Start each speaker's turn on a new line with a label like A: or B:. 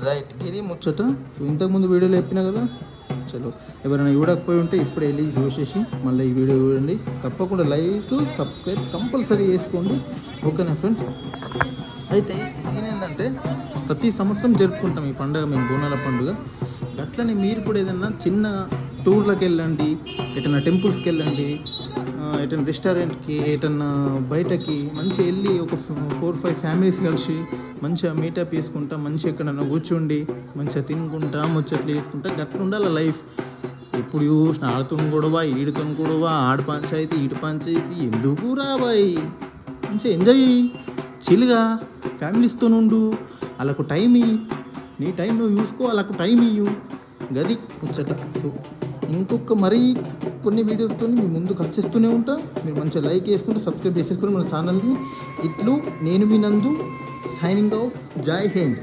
A: Right, ఇది ముచ్చట. So ఇంతకుముందు వీడియోలో చెప్పినా కదా. చలో, ఎవరైనా చూడకపోయి ఉంటే ఇప్పుడే వెళ్ళి చూసేసి మళ్ళీ ఈ వీడియో చూడండి. తప్పకుండా లైక్ సబ్స్క్రైబ్ కంపల్సరీ చేసుకోండి. ఓకేనా ఫ్రెండ్స్? అయితే ఈ సీన్ ఏంటంటే, ప్రతి సంవత్సరం జరుపుకుంటాం ఈ పండుగ, మేము బోనాల పండుగ. అట్లనే మీరు కూడా ఏదన్నా చిన్న టూర్లకు వెళ్ళండి, ఎటన్నా టెంపుల్స్కి వెళ్ళండి, ఎటన్నా రెస్టారెంట్కి, ఎటన్నా బయటకి మంచిగా వెళ్ళి ఒక 4-5 ఫ్యామిలీస్ కలిసి మంచిగా మీటప్ చేసుకుంటా, మంచిగా ఎక్కడన్నా కూర్చోండి, మంచిగా తినుకుంటా, ముచ్చట్లు వేసుకుంటా, గట్ల ఉండాలి లైఫ్. ఇప్పుడు చూసిన ఆడుతున్న గొడవ, ఈడుతో గొడవ, ఆడు పంచాయతీ ఈడు పంచాయతీ ఎందుకు రాబాయి? మంచిగా ఎంజాయ్ చిల్గా ఫ్యామిలీస్తో ఉండు. వాళ్ళకు టైం ఇయ్యి, నీ టైం నువ్వు చూసుకో, వాళ్ళకు టైం ఇయ్యు. గది ముచ్చట. సో ఇంకొక మరీ కొన్ని వీడియోస్తో మీ ముందుకు వచ్చేస్తూనే ఉంటా. మీరు మంచిగా లైక్ చేసుకుంటే సబ్స్క్రైబ్ చేసేసుకుని మన ఛానల్ని. ఇట్లు నేను మీ నందు, సైనింగ్ ఆఫ్. జై హింద్.